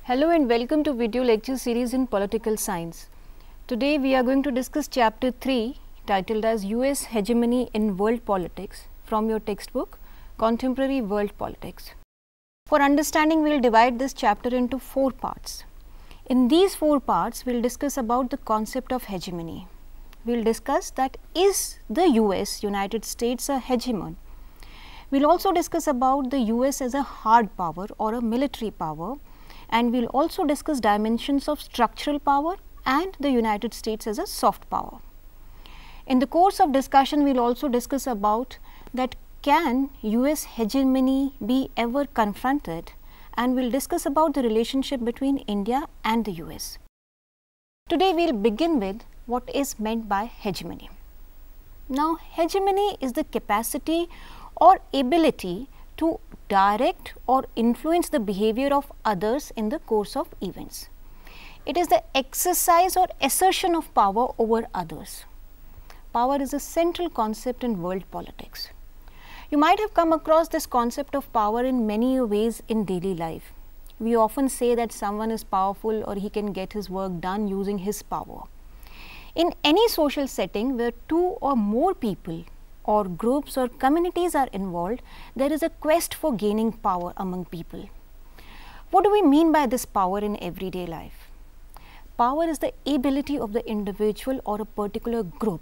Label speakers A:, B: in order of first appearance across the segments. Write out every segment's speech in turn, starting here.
A: Hello and welcome to video lecture series in political science. Today we are going to discuss chapter 3 titled as US Hegemony in World Politics from your textbook Contemporary World Politics. For understanding, we will divide this chapter into 4 parts. In these 4 parts, we will discuss about the concept of hegemony. We will discuss that is the US, United States, a hegemon. We will also discuss about the US as a hard power or a military power, and we will also discuss dimensions of structural power and the United States as a soft power. In the course of discussion, we will also discuss about that can US hegemony be ever confronted, and we will discuss about the relationship between India and the US. Today we will begin with what is meant by hegemony. Now, hegemony is the capacity or ability to direct or influence the behavior of others in the course of events. It is the exercise or assertion of power over others. Power is a central concept in world politics. You might have come across this concept of power in many ways in daily life. We often say that someone is powerful or he can get his work done using his power. In any social setting where 2 or more people or groups or communities are involved, there is a quest for gaining power among people. What do we mean by this power in everyday life? Power is the ability of the individual or a particular group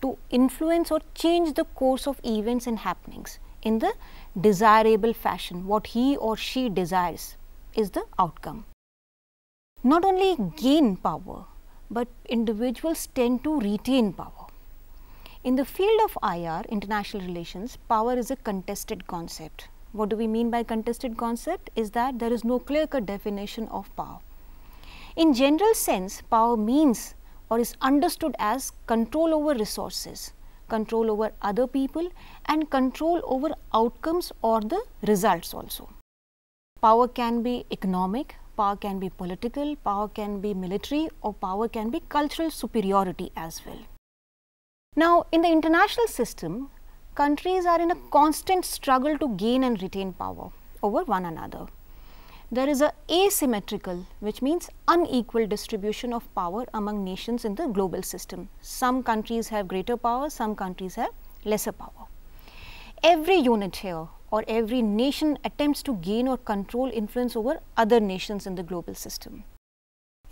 A: to influence or change the course of events and happenings in the desirable fashion. What he or she desires is the outcome. Not only gain power, but individuals tend to retain power. In the field of IR, international relations, power is a contested concept. What do we mean by contested concept? Is that there is no clear-cut definition of power. In general sense, power means or is understood as control over resources, control over other people, and control over outcomes or the results also. Power can be economic, power can be political, power can be military, or power can be cultural superiority as well. Now, in the international system, countries are in a constant struggle to gain and retain power over one another. There is a asymmetrical, which means unequal distribution of power among nations in the global system. Some countries have greater power, some countries have lesser power. Every unit here or every nation attempts to gain or control influence over other nations in the global system.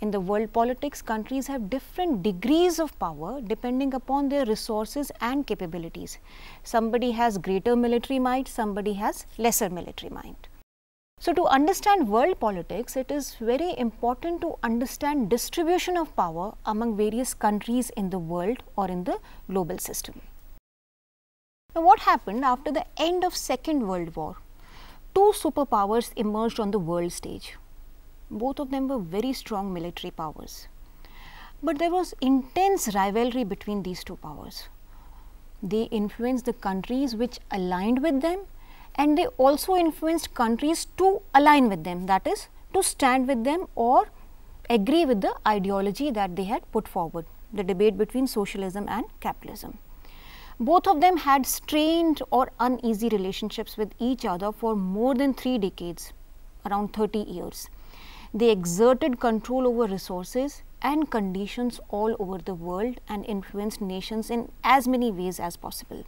A: In the world politics, countries have different degrees of power depending upon their resources and capabilities. Somebody has greater military might, somebody has lesser military might. So, to understand world politics, it is very important to understand distribution of power among various countries in the world or in the global system. Now, what happened after the end of Second World War? 2 superpowers emerged on the world stage. Both of them were very strong military powers. But there was intense rivalry between these 2 powers. They influenced the countries which aligned with them, and they also influenced countries to align with them, that is, to stand with them or agree with the ideology that they had put forward, the debate between socialism and capitalism. Both of them had strained or uneasy relationships with each other for more than 3 decades, around 30 years. They exerted control over resources and conditions all over the world and influenced nations in as many ways as possible.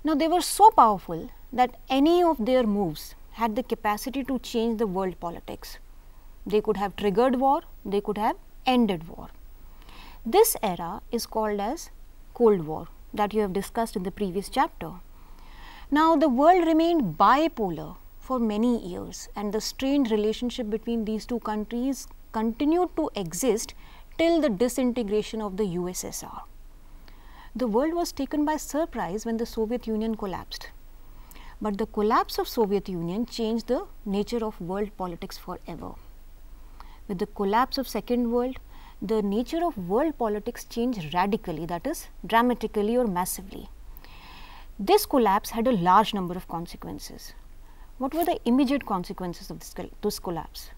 A: Now, they were so powerful that any of their moves had the capacity to change the world politics. They could have triggered war, they could have ended war. This era is called as Cold War, that you have discussed in the previous chapter. Now, the world remained bipolar for many years, and the strained relationship between these 2 countries continued to exist till the disintegration of the USSR. The world was taken by surprise when the Soviet Union collapsed. But the collapse of Soviet Union changed the nature of world politics forever. With the collapse of Second World, the nature of world politics changed radically, that is, dramatically or massively. This collapse had a large number of consequences. What were the immediate consequences of this collapse?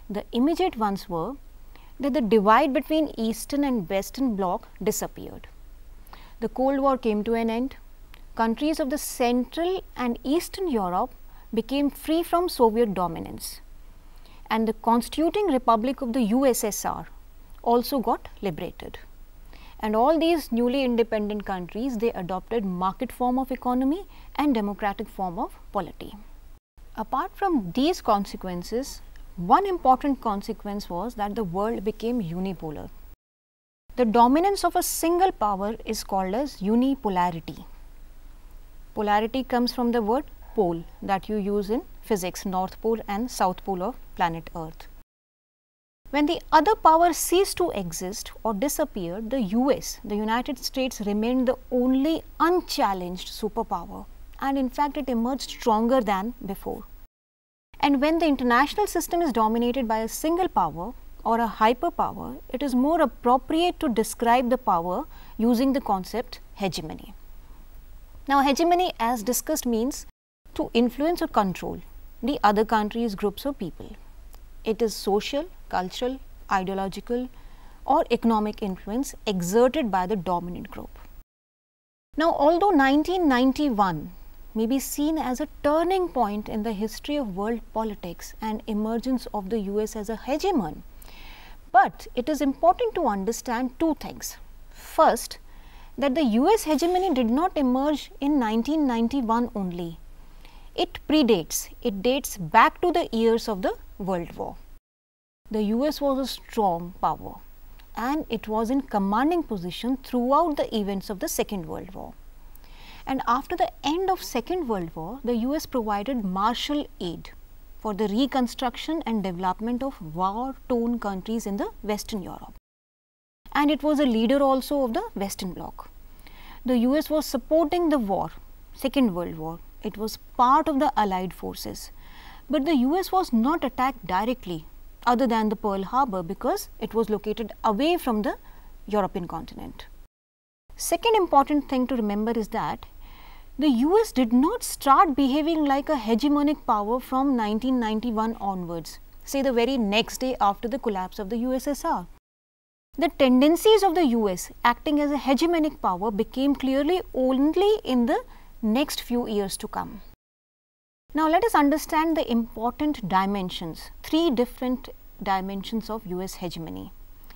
A: The immediate ones were that the divide between Eastern and Western bloc disappeared. The Cold War came to an end. Countries of the Central and Eastern Europe became free from Soviet dominance, and the constituting republic of the USSR also got liberated. And all these newly independent countries, they adopted market form of economy and democratic form of polity. Apart from these consequences, one important consequence was that the world became unipolar. The dominance of a single power is called as unipolarity. Polarity comes from the word pole that you use in physics, North Pole and South Pole of planet Earth. When the other power ceased to exist or disappeared, the US, the United States, remained the only unchallenged superpower, and in fact it emerged stronger than before. And when the international system is dominated by a single power or a hyperpower, it is more appropriate to describe the power using the concept hegemony. Now, hegemony, as discussed, means to influence or control the other countries, groups or people. It is social, cultural, ideological or economic influence exerted by the dominant group. Now, although 1991 may be seen as a turning point in the history of world politics and emergence of the US as a hegemon, but it is important to understand two things. First, that the US hegemony did not emerge in 1991 only. It predates, it dates back to the years of the World War. The US was a strong power and it was in commanding position throughout the events of the Second World War. And after the end of Second World War, the US provided Marshall aid for the reconstruction and development of war-torn countries in the Western Europe. And it was a leader also of the Western Bloc. The US was supporting the war, Second World War. It was part of the Allied forces. But the US was not attacked directly other than the Pearl Harbor because it was located away from the European continent. Second important thing to remember is that the US did not start behaving like a hegemonic power from 1991 onwards, say the very next day after the collapse of the USSR. The tendencies of the US acting as a hegemonic power became clearly only in the next few years to come. Now, let us understand the important dimensions, three different dimensions of US hegemony.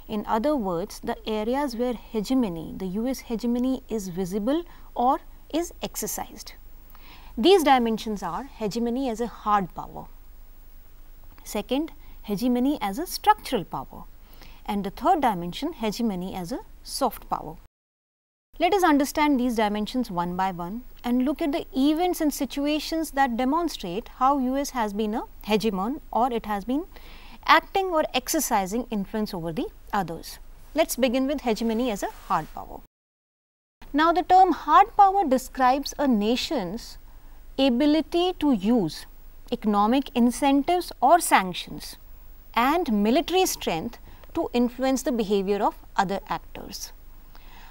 A: In other words, the areas where hegemony, the US hegemony is visible or is exercised. These dimensions are hegemony as a hard power, second, hegemony as a structural power, and the third dimension, hegemony as a soft power. Let us understand these dimensions one by one and look at the events and situations that demonstrate how US has been a hegemon or it has been acting or exercising influence over the others. Let us begin with hegemony as a hard power. Now, the term hard power describes a nation's ability to use economic incentives or sanctions and military strength to influence the behavior of other actors.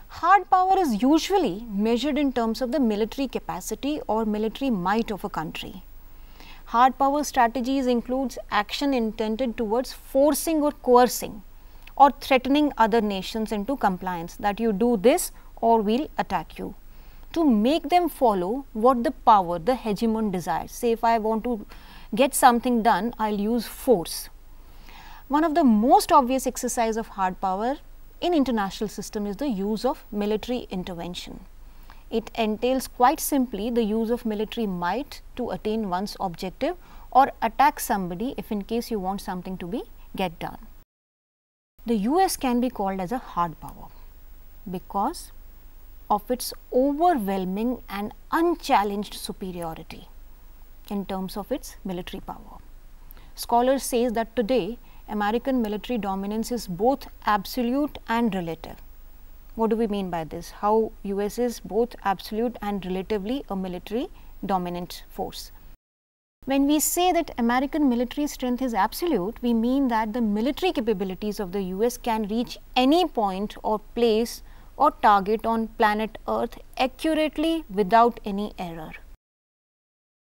A: Hard power is usually measured in terms of the military capacity or military might of a country. Hard power strategies includes action intended towards forcing or coercing or threatening other nations into compliance, that you do this or we will attack you, to make them follow what the power, the hegemon desires. Say if I want to get something done, I will use force. One of the most obvious exercise of hard power in international system is the use of military intervention. It entails quite simply the use of military might to attain one's objective or attack somebody if in case you want something to get done. The US can be called as a hard power because of its overwhelming and unchallenged superiority in terms of its military power. Scholars say that today American military dominance is both absolute and relative. What do we mean by this? How US is both absolute and relatively a military dominant force. When we say that American military strength is absolute, we mean that the military capabilities of the US can reach any point or place or target on planet Earth accurately without any error.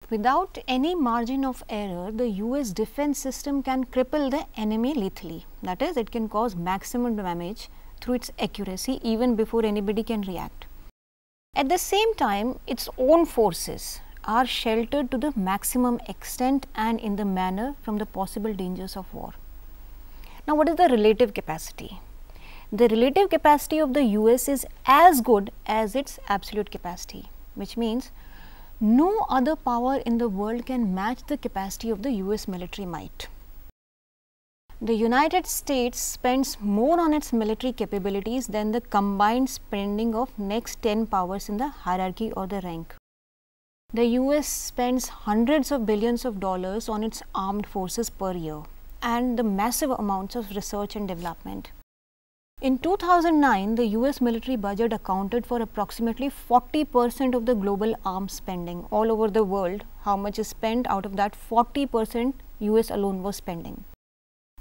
A: Without any margin of error, the US defense system can cripple the enemy lethally. That is, it can cause maximum damage through its accuracy even before anybody can react. At the same time, its own forces are sheltered to the maximum extent and in the manner from the possible dangers of war. Now, what is the relative capacity? The relative capacity of the US is as good as its absolute capacity, which means no other power in the world can match the capacity of the US military might. The United States spends more on its military capabilities than the combined spending of next 10 powers in the hierarchy or the rank. The US spends hundreds of billions of dollars on its armed forces per year and the massive amounts of research and development. In 2009, the US military budget accounted for approximately 40% of the global arms spending all over the world. How much is spent? Out of that, 40% US alone was spending.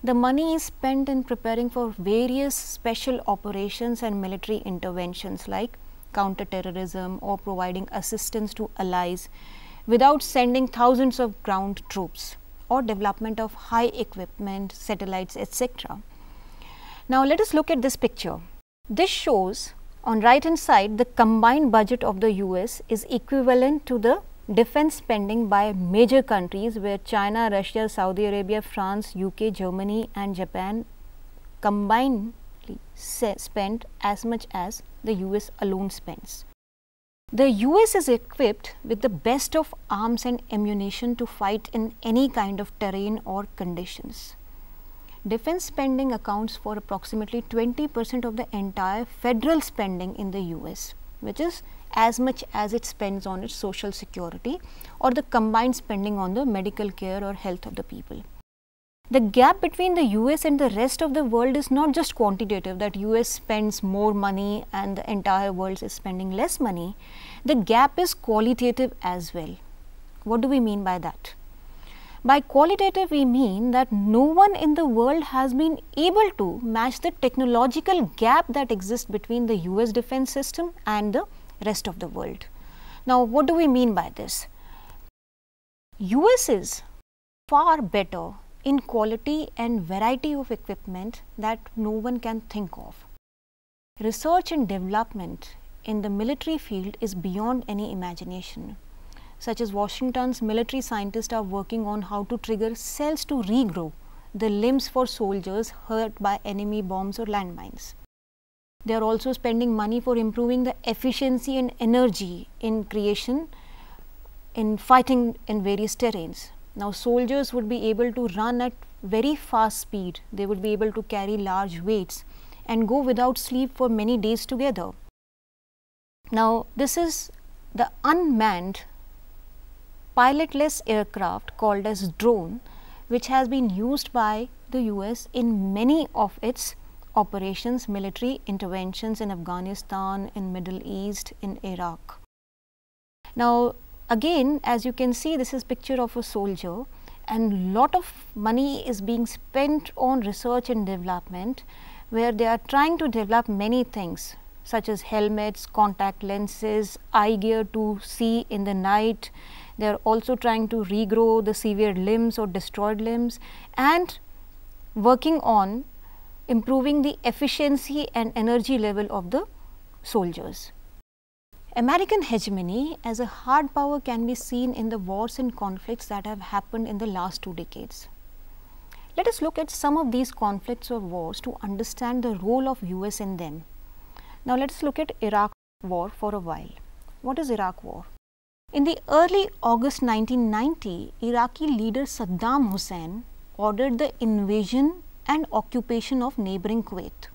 A: The money is spent in preparing for various special operations and military interventions like counter-terrorism or providing assistance to allies without sending thousands of ground troops or development of high equipment, satellites, etc. Now, let us look at this picture. This shows on right hand side the combined budget of the US is equivalent to the defense spending by major countries where China, Russia, Saudi Arabia, France, UK, Germany and Japan combinedly spend as much as the US alone spends. The US is equipped with the best of arms and ammunition to fight in any kind of terrain or conditions. Defense spending accounts for approximately 20% of the entire federal spending in the US, which is as much as it spends on its social security or the combined spending on the medical care or health of the people. The gap between the US and the rest of the world is not just quantitative, that US spends more money and the entire world is spending less money. The gap is qualitative as well. What do we mean by that? By qualitative, we mean that no one in the world has been able to match the technological gap that exists between the US defense system and the rest of the world. Now, what do we mean by this? US is far better in quality and variety of equipment that no one can think of. Research and development in the military field is beyond any imagination. Such as Washington's military scientists are working on how to trigger cells to regrow the limbs for soldiers hurt by enemy bombs or landmines. They are also spending money for improving the efficiency and energy in creation in fighting in various terrains. Now, soldiers would be able to run at very fast speed. They would be able to carry large weights and go without sleep for many days together. Now, this is the unmanned pilotless aircraft called as drone, which has been used by the US in many of its operations, military interventions in Afghanistan, in Middle East, in Iraq. Now, again, as you can see, this is picture of a soldier and lot of money is being spent on research and development where they are trying to develop many things such as helmets, contact lenses, eye gear to see in the night. They are also trying to regrow the severed limbs or destroyed limbs and working on improving the efficiency and energy level of the soldiers. American hegemony as a hard power can be seen in the wars and conflicts that have happened in the last 2 decades. Let us look at some of these conflicts or wars to understand the role of US in them. Now, let us look at Iraq war for a while. What is Iraq war? In the early August 1990, Iraqi leader Saddam Hussein ordered the invasion and occupation of neighboring Kuwait.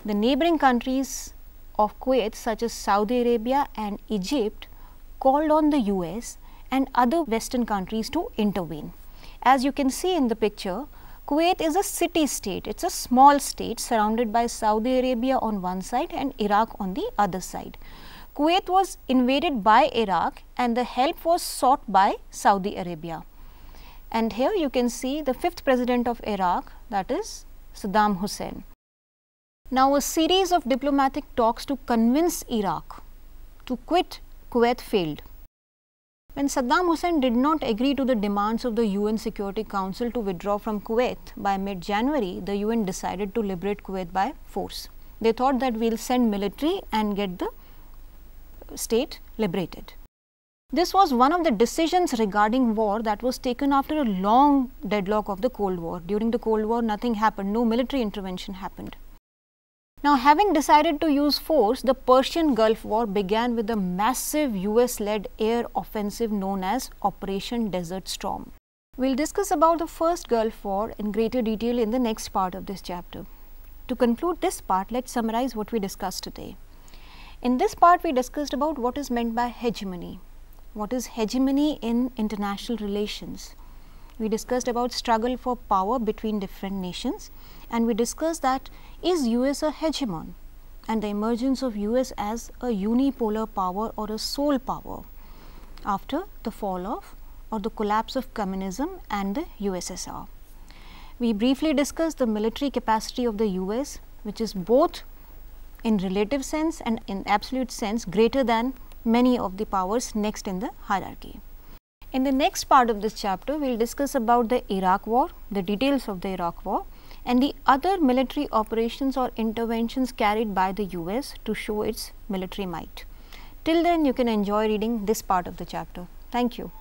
A: The neighboring countries of Kuwait such as Saudi Arabia and Egypt called on the US and other Western countries to intervene. As you can see in the picture, Kuwait is a city state. It's a small state surrounded by Saudi Arabia on one side and Iraq on the other side. Kuwait was invaded by Iraq and the help was sought by Saudi Arabia. And here you can see the 5th president of Iraq, that is Saddam Hussein. Now, a series of diplomatic talks to convince Iraq to quit Kuwait failed. When Saddam Hussein did not agree to the demands of the UN Security Council to withdraw from Kuwait by mid-January, the UN decided to liberate Kuwait by force. They thought that we will send military and get the state liberated. This was one of the decisions regarding war that was taken after a long deadlock of the Cold War. During the Cold War, nothing happened, no military intervention happened. Now, having decided to use force, the Persian Gulf War began with a massive US-led air offensive known as Operation Desert Storm. We will discuss about the first Gulf War in greater detail in the next part of this chapter. To conclude this part, let us summarize what we discussed today. In this part, we discussed about what is meant by hegemony. What is hegemony in international relations? We discussed about struggle for power between different nations, and we discussed that is US a hegemon and the emergence of US as a unipolar power or a sole power after the fall of or the collapse of communism and the USSR. We briefly discussed the military capacity of the US, which is both in relative sense and in absolute sense greater than many of the powers next in the hierarchy. In the next part of this chapter, we will discuss about the Iraq War, the details of the Iraq War, and the other military operations or interventions carried by the US to show its military might. Till then, you can enjoy reading this part of the chapter. Thank you.